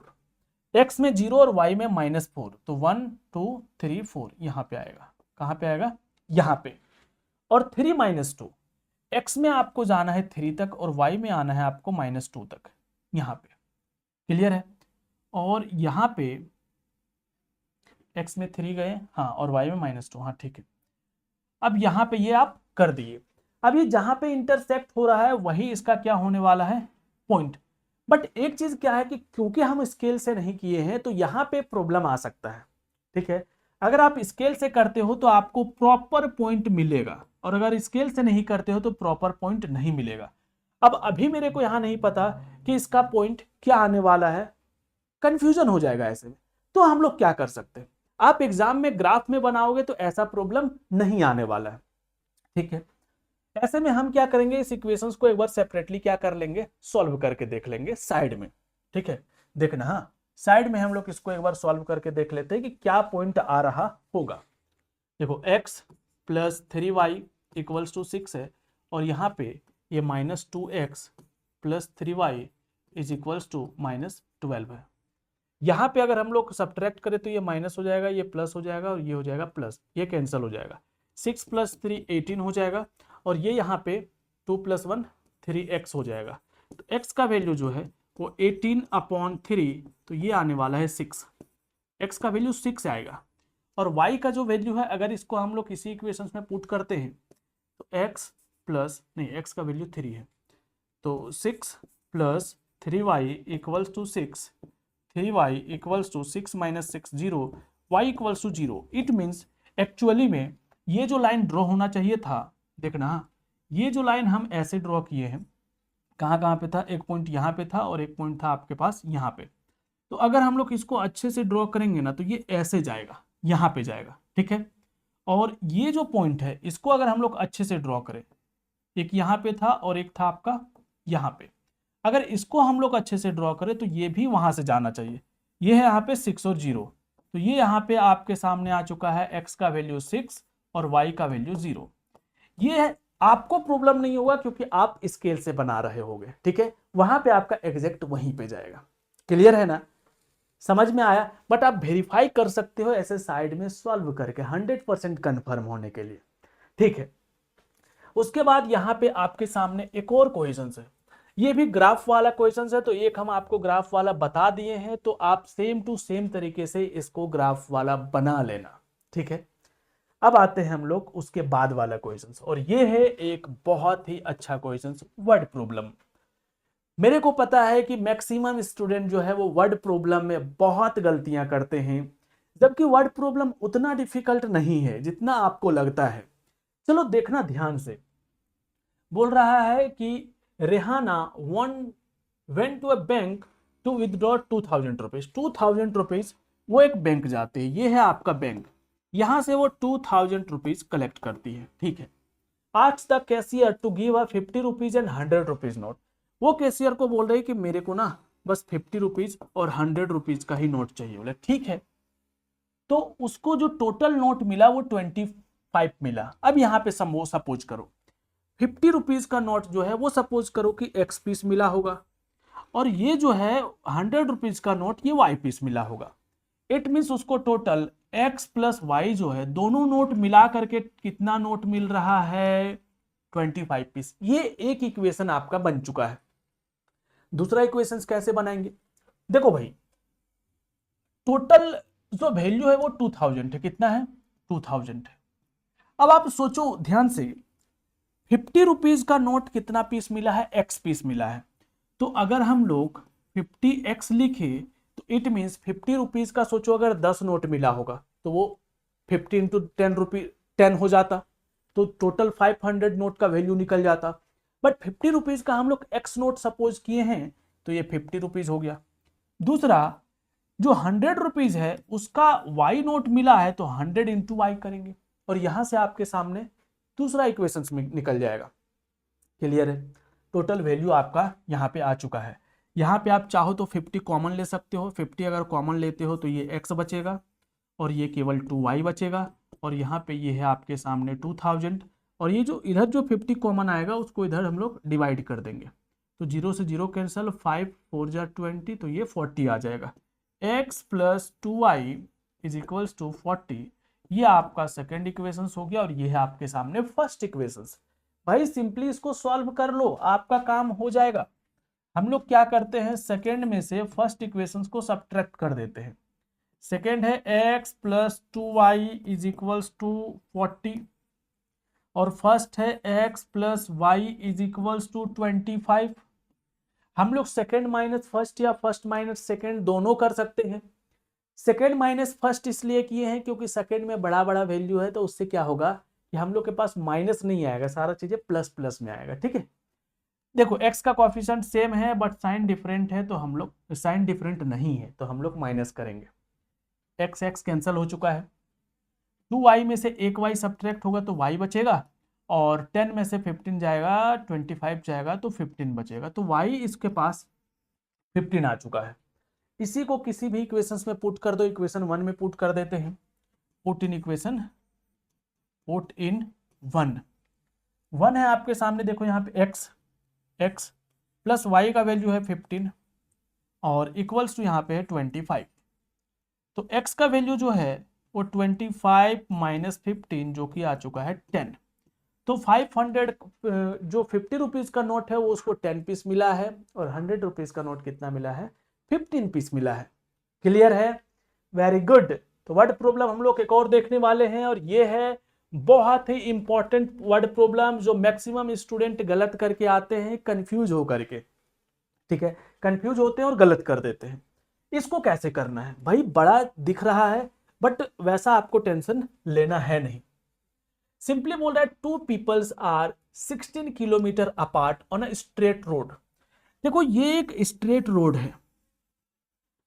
x में 0 और y में -4, तो 1 2 3 4 यहाँ पे आएगा। कहाँ पे आएगा, यहाँ पे। और 3 -2, x में आपको जाना है 3 तक और y में आना है आपको -2 तक, यहाँ पे। क्लियर है। और यहाँ पे x में 3 गए, हाँ, और y में -2, हाँ ठीक है। अब यहाँ पे ये आप कर दिए। अब ये जहां पे इंटरसेक्ट हो रहा है वही इसका क्या होने वाला है, पॉइंट। बट एक चीज क्या है कि क्योंकि हम स्केल से नहीं किए हैं तो यहाँ पे प्रॉब्लम आ सकता है, ठीक है। अगर आप स्केल से करते हो तो आपको प्रॉपर पॉइंट मिलेगा, और अगर स्केल से नहीं करते हो तो प्रॉपर पॉइंट नहीं मिलेगा। अब अभी मेरे को यहां नहीं पता कि इसका पॉइंट क्या आने वाला है, कंफ्यूजन हो जाएगा ऐसे में। तो हम लोग क्या कर सकते हैं, आप एग्जाम में ग्राफ में बनाओगे तो ऐसा प्रॉब्लम नहीं आने वाला है, ठीक है। ऐसे में हम क्या करेंगे, इस इक्वेशंस को एक बार सेपरेटली क्या कर लेंगे, सॉल्व करके देख लेंगे साइड में, ठीक है। देखना, हाँ, साइड में हम लोग इसको एक बार सॉल्व करके देख लेते हैं कि क्या पॉइंट आ रहा होगा। देखो x + 3y = 6 है, और यहाँ पे ये -2x + 3y = -12 है। यहाँ पे अगर हम लोग सब्ट्रैक्ट करें तो ये माइनस हो जाएगा, ये प्लस हो जाएगा और ये हो जाएगा प्लस, ये कैंसिल हो जाएगा। 6 + 3 18 हो जाएगा और ये यहाँ पे 2 + 1 3x हो जाएगा। तो x का वैल्यू जो है वो 18/3, तो ये आने वाला है 6, x का वैल्यू 6 आएगा। और y का जो वैल्यू है अगर इसको हम लोग इसी इक्वेशंस में पुट करते हैं तो x का वैल्यू 3 है, तो 6 + 3y = 6, 3y = 6 - 6 0, y = 0। It means actually में ये जो लाइन ड्रॉ होना चाहिए था, देखना ये जो लाइन हम ऐसे ड्रॉ किए हैं, कहाँ पे था, एक पॉइंट यहाँ पे था और एक पॉइंट था आपके पास यहाँ पे। तो अगर हम लोग इसको अच्छे से ड्रॉ करेंगे ना तो ये ऐसे जाएगा, यहाँ पे जाएगा, ठीक है। और ये जो पॉइंट है इसको अगर हम लोग अच्छे से ड्रॉ करें, एक यहाँ पे था और एक था आपका यहाँ पे, अगर इसको हम लोग अच्छे से ड्रॉ करें तो ये भी वहां से जाना चाहिए। ये है यहाँ पे 6 और 0, तो ये यहाँ पे आपके सामने आ चुका है, x का वैल्यू 6 और y का वैल्यू 0। ये आपको प्रॉब्लम नहीं होगा क्योंकि आप स्केल से बना रहे होगे, ठीक है, वहां पे आपका एग्जैक्ट वहीं पे जाएगा। क्लियर है ना, समझ में आया। बट आप वेरीफाई कर सकते हो ऐसे साइड में सॉल्व करके 100% कंफर्म होने के लिए, ठीक है। उसके बाद यहाँ पे आपके सामने एक और क्वेश्चन है, ये भी ग्राफ वाला क्वेश्चन है। तो एक हम आपको ग्राफ वाला बता दिए हैं, तो आप सेम टू सेम तरीके से इसको ग्राफ वाला बना लेना, ठीक है। अब आते हैं हम लोग उसके बाद वाला क्वेश्चन, और ये है एक बहुत ही अच्छा क्वेश्चन, वर्ड प्रॉब्लम। मेरे को पता है कि मैक्सिमम स्टूडेंट जो है वो वर्ड प्रॉब्लम में बहुत गलतियां करते हैं, जबकि वर्ड प्रॉब्लम उतना डिफिकल्ट नहीं है जितना आपको लगता है। चलो देखना ध्यान से। बोल रहा है कि Rehana went to a bank to withdraw 2000 rupees. 2000 rupees वो एक बैंक जाते हैं, ये है आपका बैंक, यहां से वो 2000 रुपीज कलेक्ट करती है, ठीक है। Asks the cashier to give a 50 rupees and 100 rupees note. वो कैशियर को बोल रही है कि मेरे को ना बस 50 रुपीज और 100 रुपीज का ही नोट चाहिए। बोले ठीक है। तो उसको जो टोटल नोट मिला वो 25 मिला। अब यहाँ पे सपोज करो 50 रुपीज का नोट जो है वो सपोज करो कि x पीस मिला होगा, और ये जो है 100 रुपीज का नोट ये y पीस मिला होगा। इट मीन्स उसको टोटल x + y जो है दोनों नोट मिला करके कितना नोट मिल रहा है, 25 पीस। ये एक इक्वेशन आपका बन चुका है। दूसरा इक्वेशन कैसे बनाएंगे, देखो भाई, टोटल जो वैल्यू है वो 2000 है, कितना है 2000 है। अब आप सोचो ध्यान से, 50 रुपीज का नोट कितना पीस मिला है, x पीस मिला है। तो अगर हम लोग 50x लिखे तो इट मीन्स 50 रुपीज का सोचो अगर 10 नोट मिला होगा तो वो 50 × 10 रुपीज 10 हो जाता, तो टोटल 500 नोट का वैल्यू निकल जाता। बट 50 रुपीज का हम लोग x नोट सपोज किए हैं तो ये 50 रुपीज हो गया। दूसरा जो 100 रुपीज है उसका y नोट मिला है तो 100 × y करेंगे और यहां से आपके सामने दूसरा इक्वेशन निकल जाएगा। क्लियर है, टोटल वैल्यू आपका यहाँ पे आ चुका है। यहाँ पे आप चाहो तो 50 कॉमन ले सकते हो, 50 अगर कॉमन लेते हो तो ये x बचेगा और ये केवल 2y बचेगा, और यहाँ पे ये है आपके सामने 2000, और ये जो इधर जो 50 कॉमन आएगा उसको इधर हम लोग डिवाइड कर देंगे, तो 0 से 0 कैंसिल, 5 4 जा 20, तो ये 40 आ जाएगा। x + 2y = 40, ये आपका सेकेंड इक्वेशन हो गया, और ये है आपके सामने फर्स्ट इक्वेशन। भाई सिंपली इसको सॉल्व कर लो, आपका काम हो जाएगा। हम लोग क्या करते हैं, सेकेंड में से फर्स्ट इक्वेशन को सब्ट्रैक्ट कर देते हैं। सेकेंड है x + 2y = 40, और फर्स्ट है x + y = 25। हम लोग सेकेंड माइनस फर्स्ट या फर्स्ट माइनस सेकेंड दोनों कर सकते हैं। सेकेंड माइनस फर्स्ट इसलिए किए हैं क्योंकि सेकेंड में बड़ा बड़ा वैल्यू है, तो उससे क्या होगा कि हम लोग के पास माइनस नहीं आएगा, सारा चीजें प्लस प्लस में आएगा, ठीक है। देखो x का कॉफिशिएंट सेम है बट साइन डिफरेंट है, तो हम लोग साइन डिफरेंट नहीं है तो हम लोग माइनस करेंगे। x कैंसिल हो चुका है, 2y में से एक y सब्ट्रैक्ट होगा तो y बचेगा, और 10 में से 15 जाएगा 25 जाएगा तो 15 बचेगा, तो y इसके पास 15 आ चुका है। इसी को किसी भी इक्वेशन में पुट कर दो, इक्वेशन 1 में पुट कर देते हैं, पुट इन 1 है आपके सामने। देखो यहाँ पे x + y का वैल्यू है 15 और इक्वल्स टू यहाँ पे है 25। तो x का वैल्यू जो है वो 25 माइनस 15 जो कि आ चुका है 10। तो 500 जो 50 रुपीज का नोट है वो उसको 10 पीस मिला है, और 100 रुपीज का नोट कितना मिला है, 15 पीस मिला है। क्लियर है? Very good. तो वर्ड प्रॉब्लम हम लोग एक और देखने वाले हैं, और ये है बहुत ही इंपॉर्टेंट वर्ड प्रॉब्लम जो मैक्सिमम स्टूडेंट गलत करके आते हैं कंफ्यूज हो करके। ठीक है, कंफ्यूज होते हैं और गलत कर देते हैं। इसको कैसे करना है भाई, बड़ा दिख रहा है बट वैसा आपको टेंशन लेना है नहीं। सिंपली बोल रहा है two peoples are 16 kilometre apart on a straight road. देखो ये एक स्ट्रेट रोड है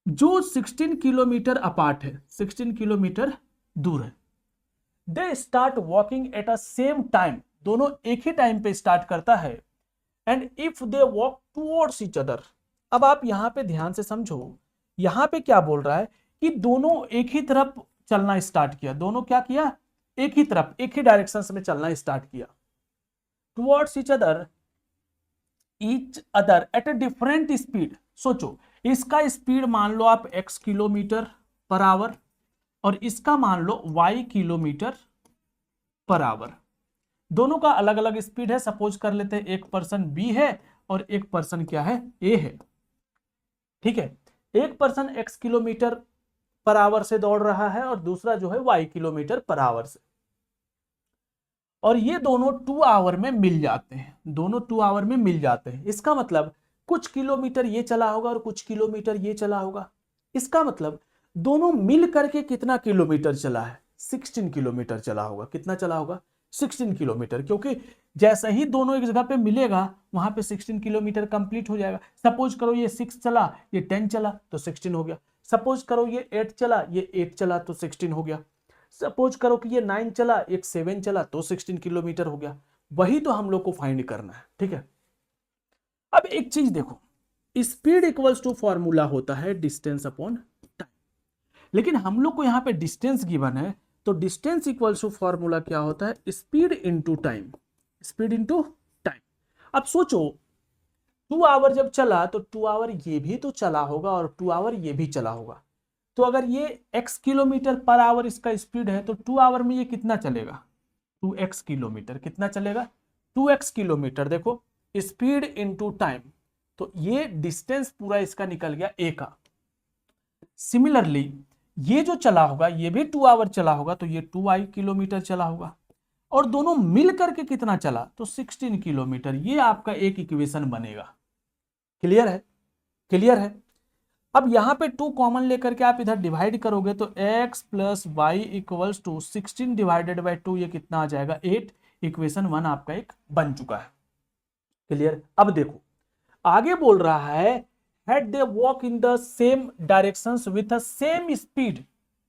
जो 16 किलोमीटर अपार्ट है, 16 किलोमीटर दूर है। They start walking at a same time, दोनों एक ही टाइम पे स्टार्ट करता है। And if they walk towards each other, अब आप यहां पे ध्यान से समझो, यहां पे क्या बोल रहा है कि दोनों एक ही तरफ चलना स्टार्ट किया, दोनों क्या किया, एक ही तरफ एक ही डायरेक्शन में चलना स्टार्ट किया। Towards each other at a different speed. सोचो इसका स्पीड मान लो आप x किलोमीटर पर आवर, और इसका मान लो y किलोमीटर पर आवर। दोनों का अलग अलग स्पीड है। सपोज कर लेते हैं एक पर्सन B है और एक पर्सन क्या है, A है। ठीक है, एक person x kilometre per hour से दौड़ रहा है और दूसरा जो है y किलोमीटर पर आवर से, और ये दोनों 2 आवर में मिल जाते हैं, दोनों 2 आवर में मिल जाते हैं। इसका मतलब कुछ किलोमीटर ये चला होगा और कुछ किलोमीटर ये चला होगा। इसका मतलब दोनों मिल करके कितना किलोमीटर चला है, 16 किलोमीटर चला होगा। कितना चला होगा, 16 किलोमीटर, क्योंकि जैसे ही दोनों एक जगह पे मिलेगा वहां पे 16 किलोमीटर कंप्लीट हो जाएगा। सपोज करो ये 6 चला, ये 10 चला तो 16 हो गया। सपोज करो ये 8 चला, ये 8 चला तो 16 हो गया। सपोज करो कि ये 9 चला, एक 7 चला तो 16 किलोमीटर हो गया। वही तो हम लोग को फाइंड करना है। ठीक है, अब एक चीज देखो, स्पीड इक्वल्स टू फॉर्मूला होता है डिस्टेंस अपॉन टाइम, लेकिन हम लोग को यहां पे डिस्टेंस गिवन है, तो डिस्टेंस इक्वल्स टू फॉर्मूला क्या होता है, speed into time, speed into time. अब सोचो 2 आवर जब चला तो 2 आवर ये भी तो चला होगा और 2 आवर ये भी चला होगा। तो अगर ये x किलोमीटर पर आवर इसका स्पीड है तो 2 आवर में ये कितना चलेगा, 2x किलोमीटर। कितना चलेगा, 2x किलोमीटर। देखो स्पीड इंटू टाइम, तो ये डिस्टेंस पूरा इसका निकल गया a का। सिमिलरली ये जो चला होगा ये भी 2 आवर चला होगा, तो ये 2i किलोमीटर चला होगा, और दोनों मिल करके कितना चला, तो 16 किलोमीटर। ये आपका एक इक्वेशन बनेगा। क्लियर है? क्लियर है? अब यहां पे 2 कॉमन लेकर के आप इधर डिवाइड करोगे तो x plus y equals to 16 divided by 2, ये कितना आ जाएगा, 8। इक्वेशन 1 आपका एक बन चुका है। क्लियर? अब देखो आगे बोल रहा है had they walk in the same directions with the same speed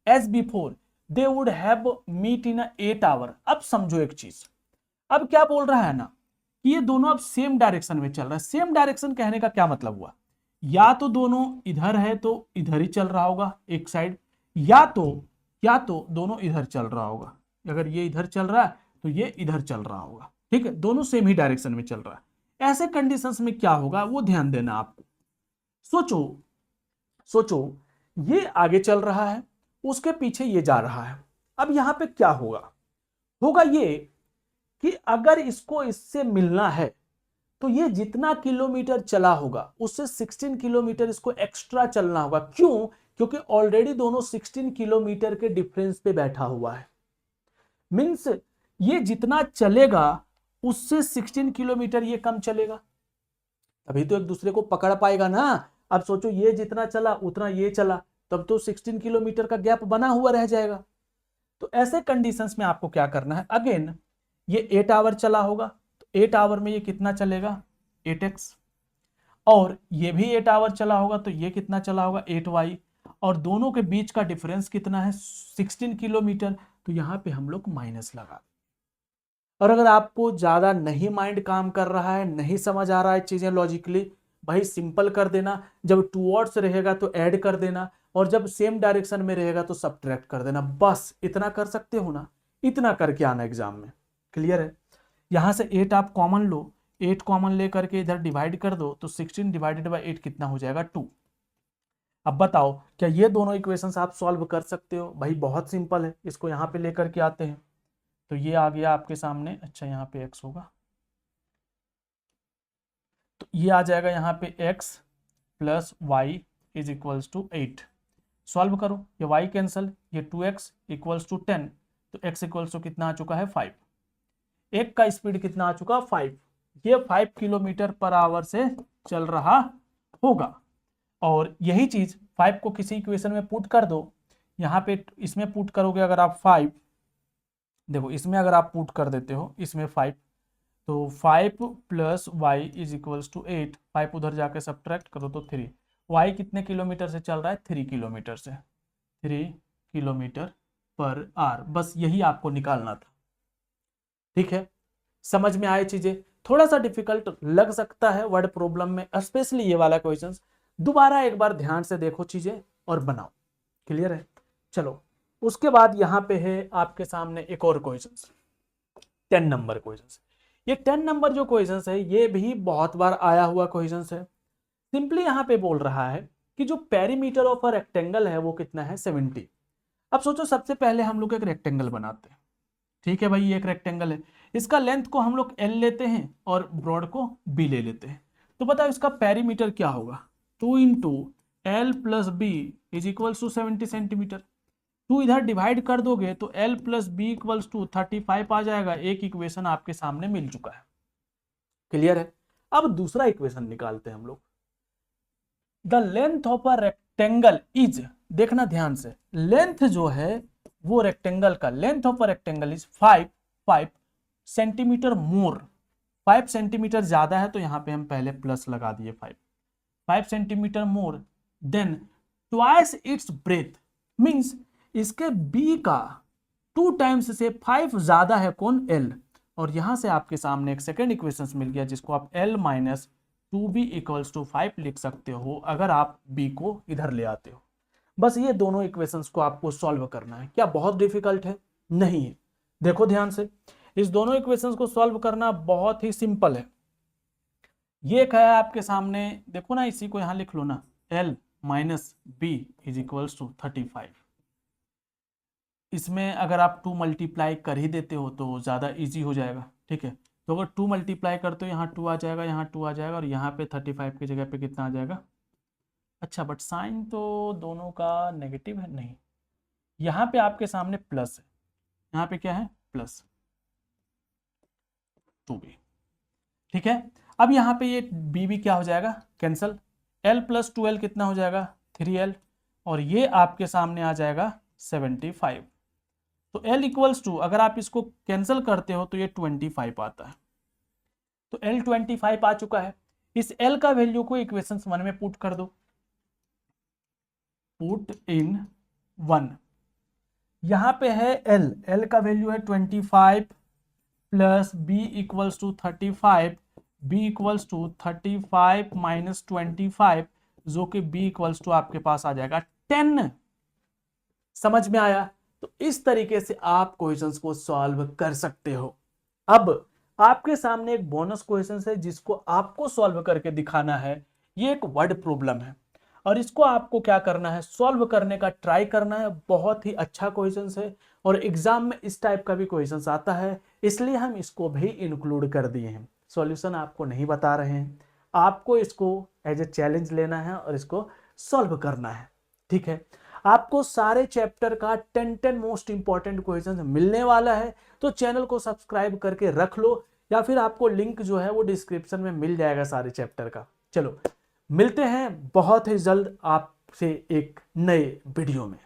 as before they would have meet in a 8 hour। अब समझो एक चीज, अब क्या बोल रहा है ना कि ये दोनों अब सेम डायरेक्शन में चल रहा है। सेम डायरेक्शन कहने का क्या मतलब हुआ, या तो दोनों इधर है तो इधर ही चल रहा होगा एक साइड, या तो दोनों इधर चल रहा होगा। अगर ये इधर चल रहा है तो ये इधर चल रहा होगा। ठीक है, दोनों सेम ही डायरेक्शन में चल रहा है। ऐसे कंडीशंस में क्या होगा वो ध्यान देना आपको। सोचो ये आगे चल रहा है, उसके पीछे ये जा रहा है। अब यहां पे क्या होगा, होगा ये कि अगर इसको इससे मिलना है तो ये जितना किलोमीटर चला होगा उससे 16 किलोमीटर इसको एक्स्ट्रा चलना होगा। क्यों? क्योंकि ऑलरेडी दोनों 16 किलोमीटर के डिफरेंस पे बैठा हुआ है। मींस ये जितना चलेगा उससे 16 किलोमीटर ये कम चलेगा, तभी तो एक दूसरे को पकड़ पाएगा ना। अब सोचो ये जितना चला उतना ये चला, तब तो 16 किलोमीटर का गैप बना हुआ रह जाएगा। तो ऐसे कंडीशंस में आपको क्या करना है, अगेन ये 8 आवर चला होगा तो 8 आवर में ये कितना चलेगा, 8x, और ये भी 8 आवर चला होगा तो ये कितना चला होगा, 8y, और दोनों के बीच का डिफरेंस कितना है, 16 किलोमीटर। तो यहां पे हम लोग माइनस लगा। और अगर आपको ज्यादा नहीं माइंड काम कर रहा है, नहीं समझ आ रहा है चीजें लॉजिकली, भाई सिंपल कर देना। जब टूवर्ड्स रहेगा तो ऐड कर देना, और जब सेम डायरेक्शन में रहेगा तो सब्ट्रैक्ट कर देना। बस इतना कर सकते हो ना, इतना करके आना एग्जाम में। क्लियर है? यहां से 8 आप कॉमन लो, 8 कॉमन लेकर के इधर डिवाइड कर दो तो 16 डिवाइडेड बाई 8 कितना हो जाएगा, 2। अब बताओ क्या ये दोनों इक्वेशंस आप सॉल्व कर सकते हो? भाई बहुत सिंपल है, इसको यहाँ पे लेकर के आते हैं तो ये आ गया आपके सामने। अच्छा यहाँ पे x होगा तो ये आ जाएगा यहाँ पे x plus y is equals to 8। Solve करो, ये y कैंसल, ये 2x इक्वल्स टू 10, तो x इक्वल्स टू कितना आ चुका है 5। एक का स्पीड कितना आ चुका 5, ये 5 किलोमीटर पर आवर से चल रहा होगा। और यही चीज 5 को किसी इक्वेशन में पुट कर दो, यहाँ पे इसमें पुट करोगे अगर आप 5, देखो इसमें अगर आप पुट कर देते हो इसमें 5, तो 5 plus y is equals to 8, 5 उधर जाके सब्ट्रैक्ट करो तो 3। वाई कितने किलोमीटर से चल रहा है? 3 किलोमीटर से, 3 किलोमीटर पर आवर। बस यही आपको निकालना था। ठीक है, समझ में आए चीजें? थोड़ा सा डिफिकल्ट लग सकता है वर्ड प्रॉब्लम में, स्पेशली ये वाला क्वेश्चन। दोबारा एक बार ध्यान से देखो चीजें और बनाओ। क्लियर है? चलो उसके बाद यहाँ पे है आपके सामने एक और क्वेश्चन, 10 नंबर क्वेश्चन। ये 10 नंबर जो क्वेश्चन है ये भी बहुत बार आया हुआ क्वेश्चन है। सिंपली यहाँ पे बोल रहा है कि जो पेरीमीटर ऑफ अ रेक्टेंगल है वो कितना है? 70। अब सोचो सबसे पहले हम लोग एक रेक्टेंगल बनाते हैं। ठीक है भाई, ये एक रेक्टेंगल है, इसका लेंथ को हम लोग L लेते हैं और ब्रॉड को B ले लेते हैं। तो बताओ इसका पेरीमीटर क्या होगा? 2 into l plus b is equals to 70 centimetre. 2 इधर डिवाइड कर दोगे तो L plus b equals to 35 आ जाएगा। एक इक्वेशन आपके सामने मिल चुका है। क्लियर है? अब दूसरा इक्वेशन निकालते हैं हम लोग। The length of a rectangle is, देखना ध्यान से, लेंथ जो है वो रेक्टेंगल का length of a rectangle is 5 centimetre more. 5 centimetre ज्यादा है तो यहां पे हम पहले प्लस लगा दिए 5 centimetre more than twice its breath, means इसके बी का 2 टाइम्स से 5 ज्यादा है कौन? L। और यहां से आपके सामने एक सेकेंड इक्वेशन मिल गया जिसको आप L minus 2b equals to 5 लिख सकते हो अगर आप b को इधर ले आते हो। बस ये दोनों इक्वेशंस को आपको सॉल्व करना है। क्या बहुत डिफिकल्ट है? नहीं है। देखो ध्यान से, इस दोनों इक्वेशंस को सॉल्व करना बहुत ही सिंपल है। ये क्या है आपके सामने, देखो ना, इसी को यहां लिख लो ना, L minus b is equals to 35। इसमें अगर आप 2 मल्टीप्लाई कर ही देते हो तो ज़्यादा इजी हो जाएगा। ठीक है, तो अगर 2 मल्टीप्लाई करते हो यहाँ 2 आ जाएगा, यहाँ 2 आ जाएगा और यहाँ पे 35 की जगह पे कितना आ जाएगा? अच्छा बट साइन तो दोनों का नेगेटिव है, नहीं, यहाँ पे आपके सामने प्लस है, यहाँ पे क्या है? Plus 2b। ठीक है, अब यहाँ पे ये b क्या हो जाएगा? कैंसल। L प्लस 2L कितना हो जाएगा? 3L। और ये आपके सामने आ जाएगा 75। तो L इक्वल्स टू, अगर आप इसको कैंसिल करते हो तो ये 25 आता है। तो L 25 आ चुका है। इस L का वैल्यू को इक्वेशन 1 में पुट कर दो, पुट इन 1। यहां पे है L का वैल्यू है 25 plus B equals to 35, B equals to 35 minus 25, जो कि B इक्वल्स टू आपके पास आ जाएगा 10। समझ में आया? तो इस तरीके से आप क्वेश्चंस को सॉल्व कर सकते हो। अब आपके सामने एक बोनस क्वेश्चन है जिसको आपको सॉल्व करके दिखाना है। ये एक वर्ड प्रॉब्लम है और इसको आपको क्या करना है? सॉल्व करने का ट्राई करना है। बहुत ही अच्छा क्वेश्चन है और एग्जाम में इस टाइप का भी क्वेश्चन आता है, इसलिए हम इसको भी इंक्लूड कर दिए हैं। सॉल्यूशन आपको नहीं बता रहे हैं, आपको इसको एज ए चैलेंज लेना है और इसको सॉल्व करना है। ठीक है, आपको सारे चैप्टर का 10 मोस्ट इंपॉर्टेंट क्वेश्चन मिलने वाला है, तो चैनल को सब्सक्राइब करके रख लो या फिर आपको लिंक जो है वो डिस्क्रिप्शन में मिल जाएगा सारे चैप्टर का। चलो मिलते हैं बहुत ही जल्द आपसे एक नए वीडियो में।